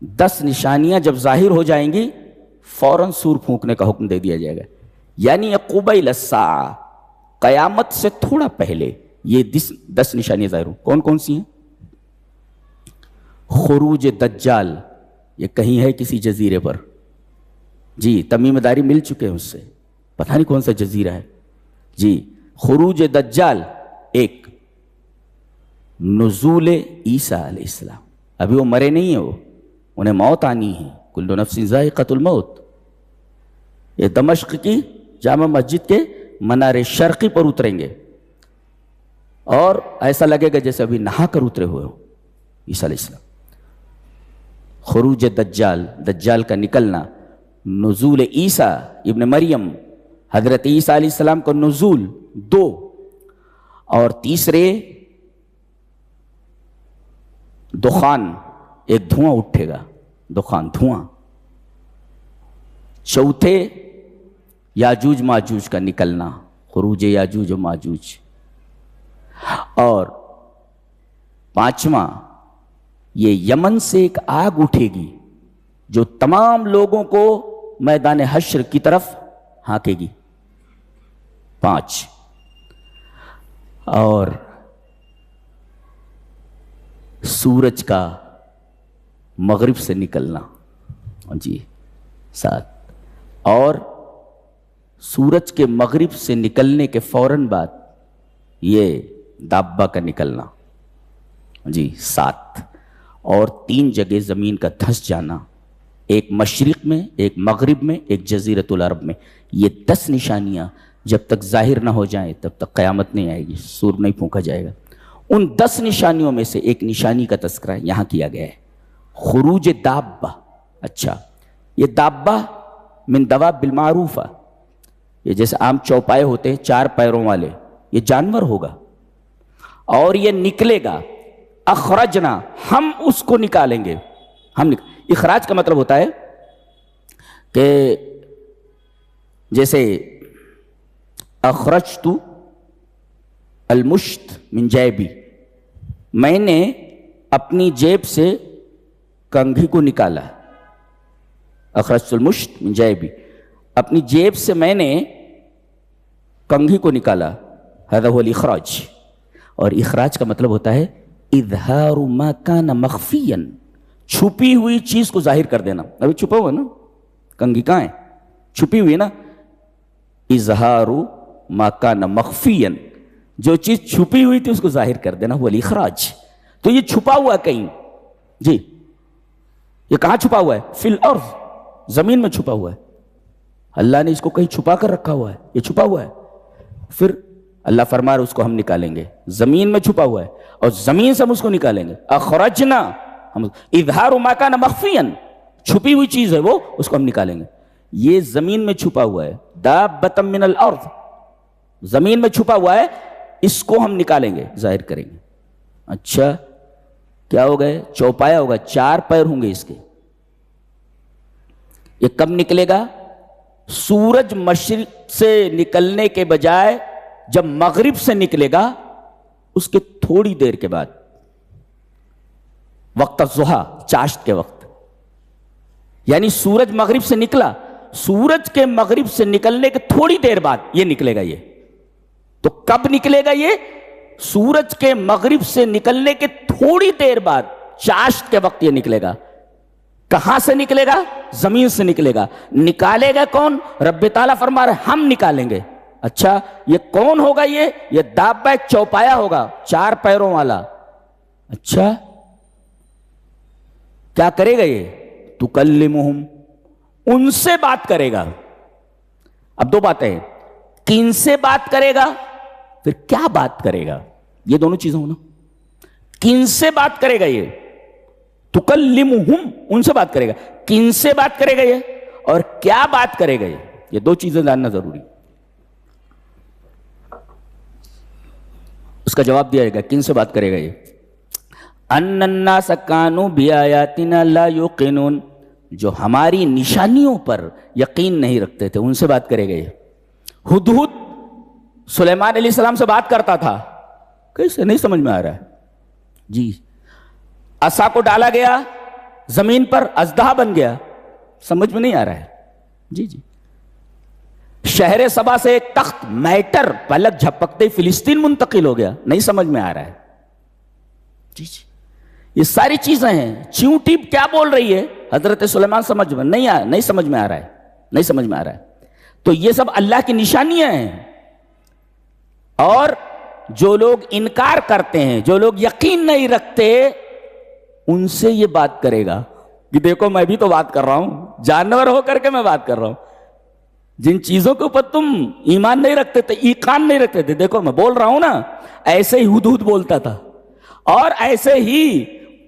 10 نشانیاں جب ظاہر ہو جائیں گی فوراً سور پھونکنے کا حکم دے دیا جائے گا. یعنی قبیل الساعہ، قیامت سے تھوڑا پہلے یہ 10 نشانیاں ظاہر ہوں. کون کون سی ہیں؟ خروج دجال، یہ کہیں ہے کسی جزیرے پر، جی تمیم داری مل چکے ہیں اس سے، پتہ نہیں کون سا جزیرہ ہے. جی خروج دجال ایک، نزول عیسیٰ علیہ السلام، ابھی وہ مرے نہیں ہیں، وہ انہیں موت آنی ہے. کل نفس ذائقۃ الموت. یہ دمشق کی جامع مسجد کے منار شرقی پر اتریں گے اور ایسا لگے گا جیسے ابھی نہا کر اترے ہوئے ہو عیسیٰ علیہ السلام. خروج دجال، دجال کا نکلنا. نزول عیسیٰ ابن مریم، حضرت عیسیٰ علیہ السلام کا نزول 2. اور تیسرے دخان، ایک دھواں اٹھے گا، دخان دھواں. چوتھے یاجوج ماجوج کا نکلنا، خروج یاجوج و ماجوج. اور 5واں یہ یمن سے ایک آگ اٹھے گی جو تمام لوگوں کو میدان حشر کی طرف ہانکے گی. 5. اور سورج کا مغرب سے نکلنا، جی 7. اور سورج کے مغرب سے نکلنے کے فوراً بعد یہ دابہ کا نکلنا، جی 7. اور 3 جگہ زمین کا دھس جانا، ایک مشرق میں، ایک مغرب میں، ایک جزیرۃ العرب میں. یہ 10 نشانیاں جب تک ظاہر نہ ہو جائیں تب تک قیامت نہیں آئے گی، سور نہیں پھونکا جائے گا. ان 10 نشانیوں میں سے ایک نشانی کا تذکرہ یہاں کیا گیا ہے، خروج دابہ. اچھا، یہ دابہ من دواب بالمعروف، یہ جیسے عام چوپائے ہوتے ہیں 4 پیروں والے، یہ جانور ہوگا اور یہ نکلے گا. اخرجنا، ہم اس کو نکالیں گے. اخراج کا مطلب ہوتا ہے کہ جیسے اخرجت المشت من جیبی، میں نے اپنی جیب سے کنگھی کو نکالا. اخرجت المشت من جیبی، اپنی جیب سے میں نے کنگھی کو نکالا. هذا هو الاخراج. اور اخراج کا مطلب ہوتا ہے اظہار ما کان مخفیا، چھپی ہوئی چیز کو ظاہر کر دینا. ابھی چھپا ہوا نا، کنگھی کہاں ہے؟ چھپی ہوئی نا. اظہار ما کان مخفیا، جو چیز چھپی ہوئی تھی اس کو ظاہر کر دینا، وہ الاخراج. تو یہ چھپا ہوا کہیں، جی یہ کہاں چھپا ہوا ہے؟ فی الارض، زمین میں چھپا ہوا ہے. اللہ نے اس کو کہیں چھپا کر رکھا ہوا ہے، یہ چھپا ہوا ہے. پھر اللہ فرما رہا ہے اس کو ہم نکالیں گے. زمین میں چھپا ہوا ہے اور زمین سے ہم اس کو نکالیں گے. اخرجنا، ہم اظہار ما کان مخفیا، چھپی ہوئی چیز ہے وہ، اس کو ہم نکالیں گے. یہ زمین میں چھپا ہوا ہے. دابۃ من الارض، زمین میں چھپا ہوا ہے، اس کو ہم نکالیں گے، ظاہر کریں گے. اچھا کیا ہو گئے؟ چوپایا ہوگا، 4 پیر ہوں گے اس کے. یہ کب نکلے گا؟ سورج مشرق سے نکلنے کے بجائے جب مغرب سے نکلے گا اس کے تھوڑی دیر کے بعد، وقت الضحیٰ، چاشت کے وقت. یعنی سورج مغرب سے نکلا، سورج کے مغرب سے نکلنے کے تھوڑی دیر بعد یہ نکلے گا. یہ تو کب نکلے گا؟ یہ سورج کے مغرب سے نکلنے کے تھوڑی دیر بعد، چاشت کے وقت یہ نکلے گا. کہاں سے نکلے گا؟ زمین سے نکلے گا. نکالے گا کون؟ رب تعالیٰ فرما رہے ہم نکالیں گے. اچھا یہ کون ہوگا؟ یہ دابہ ایک چوپایا ہوگا 4 پیروں والا. اچھا کیا کرے گا؟ یہ تکلمہم، ان سے بات کرے گا. اب 2 باتیں ہیں، کن سے بات کرے گا، پھر کیا بات کرے گا. یہ دونوں چیزیں ہونا. کن سے بات کرے گا؟ یہ تکلمہم، ان سے بات کرے گا. کن سے بات کرے گا یہ، اور کیا بات کرے گا یہ 2 چیزیں جاننا ضروری. اس کا جواب دیا جائے گا کن سے بات کرے گا. یہ ان الناس کانوا بآیاتنا لا یوقنون، جو ہماری نشانیوں پر یقین نہیں رکھتے تھے، ان سے بات کرے گا. یہ ہدہد سلیمان علیہ السلام سے بات کرتا تھا، کیسے نہیں سمجھ میں آ رہا ہے. جی عصا کو ڈالا گیا، زمین پر اژدہا بن گیا، سمجھ میں نہیں آ رہا ہے. جی جی. شہر سبا سے ایک تخت میٹر پلک جھپکتے فلسطین منتقل ہو گیا، نہیں سمجھ میں آ رہا ہے. جی جی. یہ ساری چیزیں ہیں. چیونٹی کیا بول رہی ہے حضرت سلیمان سمجھ میں نہیں سمجھ میں آ رہا ہے، نہیں سمجھ میں آ رہا ہے. تو یہ سب اللہ کی نشانیاں ہیں. اور جو لوگ انکار کرتے ہیں، جو لوگ یقین نہیں رکھتے، ان سے یہ بات کرے گا کہ دیکھو میں بھی تو بات کر رہا ہوں، جانور ہو کر کے میں بات کر رہا ہوں. جن چیزوں کے اوپر تم ایمان نہیں رکھتے تھے، ایقان نہیں رکھتے تھے، دیکھو میں بول رہا ہوں نا. ایسے ہی ہدہد بولتا تھا، اور ایسے ہی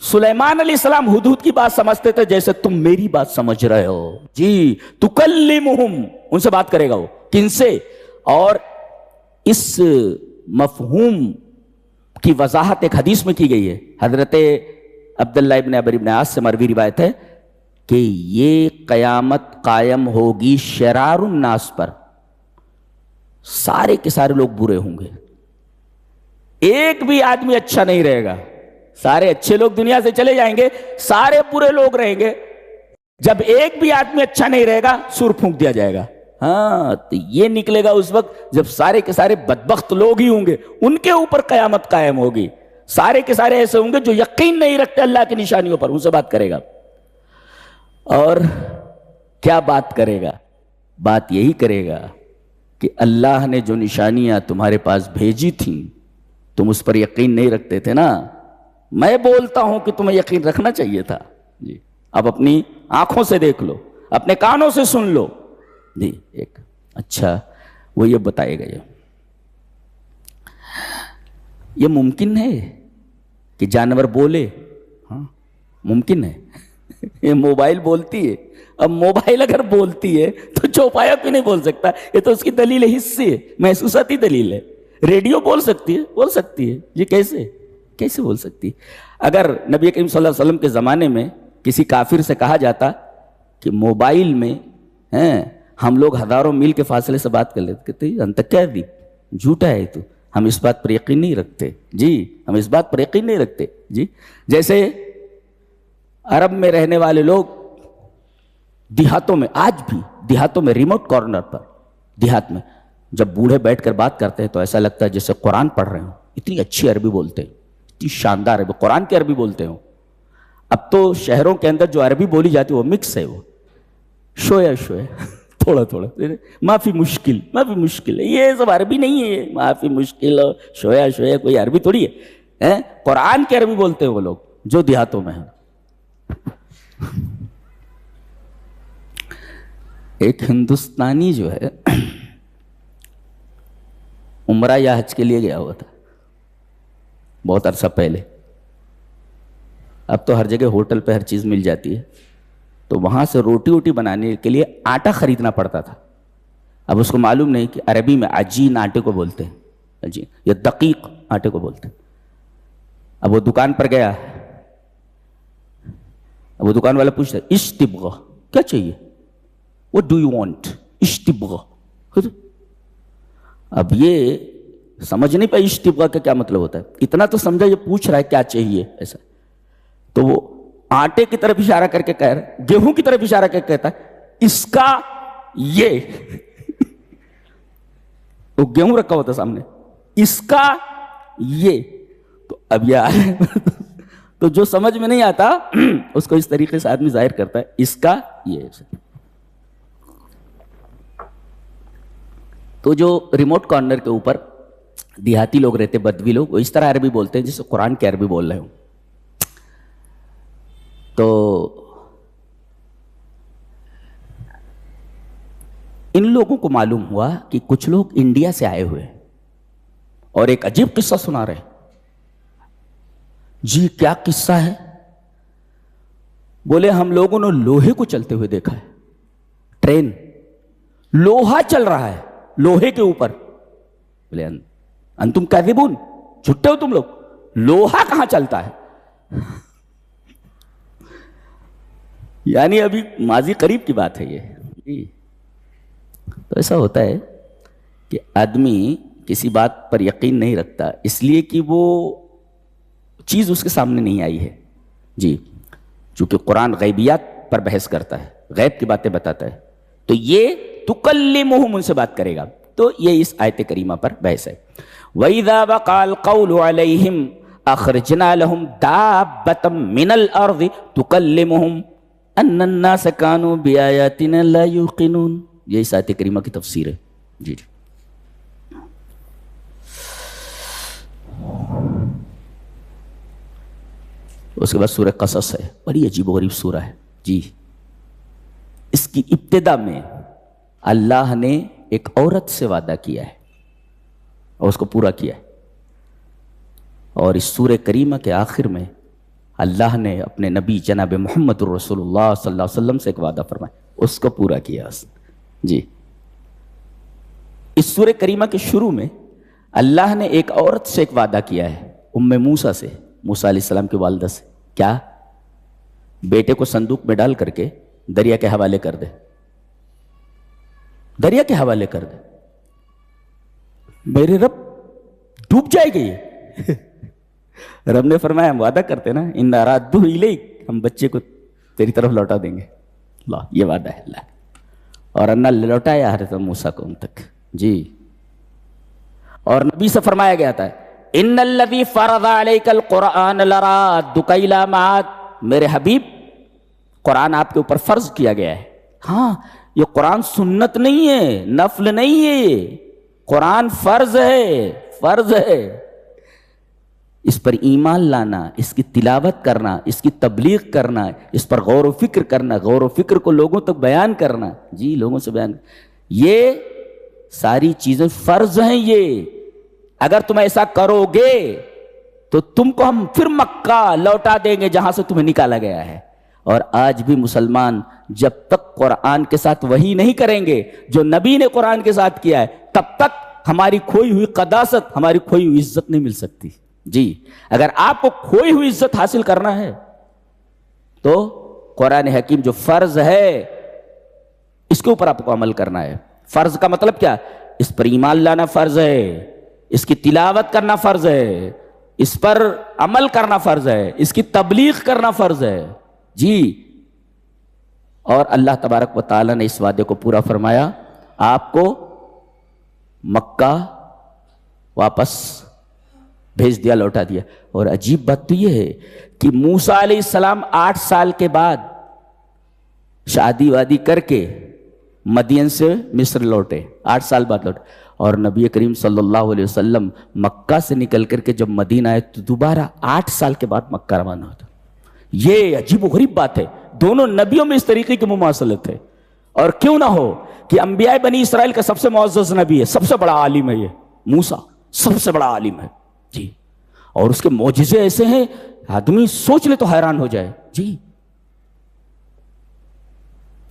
سلیمان علیہ السلام ہدہد کی بات سمجھتے تھے جیسے تم میری بات سمجھ رہے ہو. جی. تکلمہم، ان سے بات کرے گا وہ. کن سے؟ اور اس مفہوم کی وضاحت ایک حدیث میں کی گئی ہے. حضرت عبداللہ ابن عمرو ابن عاص سے مروی روایت ہے کہ یہ قیامت قائم ہوگی شرار الناس پر، سارے کے سارے لوگ برے ہوں گے، ایک بھی آدمی اچھا نہیں رہے گا. سارے اچھے لوگ دنیا سے چلے جائیں گے، سارے برے لوگ رہیں گے. جب ایک بھی آدمی اچھا نہیں رہے گا سور پھونک دیا جائے گا. ہاں، تو یہ نکلے گا اس وقت جب سارے کے سارے بدبخت لوگ ہی ہوں گے، ان کے اوپر قیامت قائم ہوگی. سارے کے سارے ایسے ہوں گے جو یقین نہیں رکھتے اللہ کی نشانیوں پر، ان سے بات کرے گا. اور کیا بات کرے گا؟ بات یہی کرے گا کہ اللہ نے جو نشانیاں تمہارے پاس بھیجی تھیں تم اس پر یقین نہیں رکھتے تھے نا. میں بولتا ہوں کہ تمہیں یقین رکھنا چاہیے تھا. جی. اب اپنی آنکھوں سے دیکھ لو، اپنے کانوں سے سن لو. جی. ایک اچھا وہ یہ بتائے گا، یہ ممکن ہے کہ جانور بولے؟ ہاں ممکن ہے. یہ موبائل بولتی ہے. اب موبائل اگر بولتی ہے تو چوپایا کیوں نہیں بول سکتا؟ یہ تو اس کی دلیل حسی ہے، محسوساتی دلیل ہے. ریڈیو بول سکتی ہے، بول سکتی ہے. یہ کیسے بول سکتی؟ اگر نبی کریم صلی اللہ علیہ وسلم کے زمانے میں کسی کافر سے کہا جاتا کہ موبائل میں ہم لوگ ہزاروں میل کے فاصلے سے بات کر لیتے، کہتے انت کیا دی، جھوٹا ہے تو، ہم اس بات پر یقین نہیں رکھتے. جی. ہم اس بات پر یقین نہیں رکھتے. جی. جیسے عرب میں رہنے والے لوگ دیہاتوں میں، آج بھی دیہاتوں میں ریموٹ کارنر پر دیہات میں جب بوڑھے بیٹھ کر بات کرتے ہیں تو ایسا لگتا ہے جیسے قرآن پڑھ رہے ہوں. اتنی اچھی عربی بولتے ہیں، اتنی شاندار عربی، قرآن کی عربی بولتے ہوں. اب تو شہروں کے اندر جو عربی بولی جاتی ہے وہ مکس ہے، وہ شویا تھوڑا معافی مشکل ہے. یہ سب عربی نہیں ہے. معافی مشکل اور شویا کوئی عربی تھوڑی ہے. قرآن کی عربی بولتے ہیں وہ لوگ جو دیہاتوں میں ہیں. ایک ہندوستانی جو ہے عمرہ یا حج کے لیے گیا ہوا تھا بہت عرصہ پہلے. اب تو ہر جگہ ہوٹل پہ ہر چیز مل جاتی ہے، تو وہاں سے روٹی بنانے کے لیے آٹا خریدنا پڑتا تھا. اب اس کو معلوم نہیں کہ عربی میں عجین آٹے کو بولتے ہیں، عجین یا دقیق آٹے کو بولتے ہیں. اب وہ دکان پر گیا، اب وہ دکان والا پوچھتا ہے اشتبغ، کیا چاہیے؟ What do you want؟ اشتبغ. اب یہ سمجھ نہیں پائی اشتبغ کا کیا مطلب ہوتا ہے. اتنا تو سمجھا یہ پوچھ رہا ہے کیا چاہیے ایسا. تو وہ آٹے کی طرف اشارہ کر کے کہہ رہا، گیہوں کی طرف اشارہ کر کے کہتا ہے اس کا یہ وہ گیہوں رکھا ہوتا سامنے، اس کا یہ. تو اب یہ تو جو سمجھ میں نہیں آتا اس کو اس طریقے سے آدمی ظاہر کرتا ہے اس کا یہ. تو جو ریموٹ کارنر کے اوپر دیہاتی لوگ رہتے، بدوی لوگ، وہ اس طرح عربی بولتے ہیں جیسے قرآن کی عربی بول رہے ہوں. تو ان لوگوں کو معلوم ہوا کہ کچھ لوگ انڈیا سے آئے ہوئے اور ایک عجیب قصہ سنا رہے ہیں. جی کیا قصہ ہے؟ بولے ہم لوگوں نے لوہے کو چلتے ہوئے دیکھا ہے. ٹرین، لوہا چل رہا ہے لوہے کے اوپر. بولے انتم کاذبون، جھوٹے ہو تم لوگ، لوہا کہاں چلتا ہے؟ یعنی ابھی ماضی قریب کی بات ہے یہ. تو ایسا ہوتا ہے کہ آدمی کسی بات پر یقین نہیں رکھتا اس لیے کہ وہ چیز اس کے سامنے نہیں آئی ہے. جی. چونکہ قرآن غیبیات پر بحث کرتا ہے، غیب کی باتیں بتاتا ہے، تو یہ تکلمہم ان سے بات کرے گا، تو یہ اس آیت کریمہ پر بحث ہے۔ وَإِذَا وَقَعَ الْقَوْلُ عَلَيْهِمْ أَخْرَجْنَا لَهُمْ دَابَّةً مِّنَ الْأَرْضِ تُكَلِّمُهُمْ أَنَّ النَّاسَ كَانُوا بِآيَاتِنَا لَا يُوقِنُونَ، یہ اس آیت کریمہ کی تفسیر ہے۔ جی اس کے بعد سورہ قصص ہے، بڑی عجیب و غریب سورہ ہے جی۔ اس کی ابتدا میں اللہ نے ایک عورت سے وعدہ کیا ہے اور اس کو پورا کیا ہے، اور اس سورہ کریمہ کے آخر میں اللہ نے اپنے نبی جناب محمد رسول اللہ صلی اللہ علیہ وسلم سے ایک وعدہ فرمایا، اس کو پورا کیا اس جی۔ اس سورہ کریمہ کے شروع میں اللہ نے ایک عورت سے ایک وعدہ کیا ہے، ام موسیٰ سے، موسیٰ علیہ السلام کی والدہ سے، کیا؟ بیٹے کو صندوق میں ڈال کر کے دریا کے حوالے کر دے، دریا کے حوالے کر دے۔ میرے رب ڈوب جائے گی یہ۔ رب نے فرمایا ہم وعدہ کرتے نا، ان ارادو الیک، ہم بچے کو تیری طرف لوٹا دیں گے، اللہ یہ وعدہ ہے اللہ، اور اللہ لوٹایا حضرت موسیٰ کو ان تک جی۔ اور نبی سے فرمایا گیا تھا ان الذی فرض علیک القرآن لرادک الی معاد، میرے حبیب قرآن آپ کے اوپر فرض کیا گیا ہے۔ ہاں یہ قرآن سنت نہیں ہے، نفل نہیں ہے، یہ قرآن فرض ہے، فرض ہے۔ اس پر ایمان لانا، اس کی تلاوت کرنا، اس کی تبلیغ کرنا، اس پر غور و فکر کرنا، غور و فکر کو لوگوں تک بیان کرنا جی، لوگوں سے بیان کرنا، یہ ساری چیزیں فرض ہیں۔ یہ اگر تم ایسا کرو گے تو تم کو ہم پھر مکہ لوٹا دیں گے جہاں سے تمہیں نکالا گیا ہے۔ اور آج بھی مسلمان جب تک قرآن کے ساتھ وہی نہیں کریں گے جو نبی نے قرآن کے ساتھ کیا ہے، تب تک ہماری کھوئی ہوئی قداست، ہماری کھوئی ہوئی عزت نہیں مل سکتی جی۔ اگر آپ کو کھوئی ہوئی عزت حاصل کرنا ہے تو قرآن حکیم جو فرض ہے اس کے اوپر آپ کو عمل کرنا ہے۔ فرض کا مطلب کیا؟ اس پر ایمان لانا فرض ہے، اس کی تلاوت کرنا فرض ہے، اس پر عمل کرنا فرض ہے، اس کی تبلیغ کرنا فرض ہے جی۔ اور اللہ تبارک و تعالیٰ نے اس وعدے کو پورا فرمایا، آپ کو مکہ واپس بھیج دیا، لوٹا دیا۔ اور عجیب بات تو یہ ہے کہ موسیٰ علیہ السلام 8 سال کے بعد شادی وادی کر کے مدین سے مصر لوٹے، 8 سال بعد لوٹے، اور نبی کریم صلی اللہ علیہ وسلم مکہ سے نکل کر کے جب مدینہ آئے تو دوبارہ 8 سال کے بعد مکہ روانہ ہوتا۔ یہ عجیب و غریب بات ہے، دونوں نبیوں میں اس طریقے کی مماثلت ہے۔ اور کیوں نہ ہو کہ انبیاء بنی اسرائیل کا سب سے معزز نبی ہے، سب سے بڑا عالم ہے یہ موسیٰ، سب سے بڑا عالم ہے جی، اور اس کے معجزے ایسے ہیں آدمی سوچ لے تو حیران ہو جائے جی۔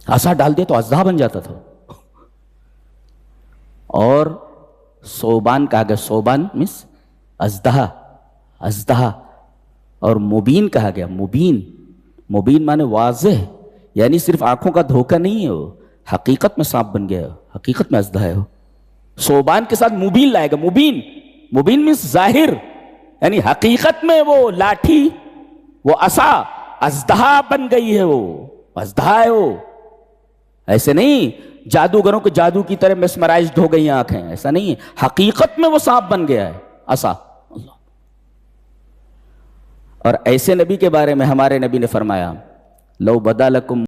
عصا ڈال دے تو اژدہا بن جاتا تھا، اور صوبان کہا گیا، صوبان مس اژدہا، اژدہا، اور مبین کہا گیا، مبین، مبین مانے واضح، یعنی صرف آنکھوں کا دھوکہ نہیں ہے، وہ حقیقت میں سانپ بن گیا، حقیقت میں اژدہا ہے وہ۔ صوبان کے ساتھ مبین لائے گا، مبین، مبین مینس ظاہر، یعنی حقیقت میں وہ لاٹھی، وہ عصا اژدہا بن گئی ہے، وہ اژدہا ہے وہ، ایسے نہیں جادوگروں کے جادو کی طرح میسمرائزڈ ہو گئی آنکھیں، ایسا نہیں ہے، حقیقت میں وہ سانپ بن گیا ہے عصا۔ اور ایسے نبی کے بارے میں ہمارے نبی نے فرمایا لو بدا لکم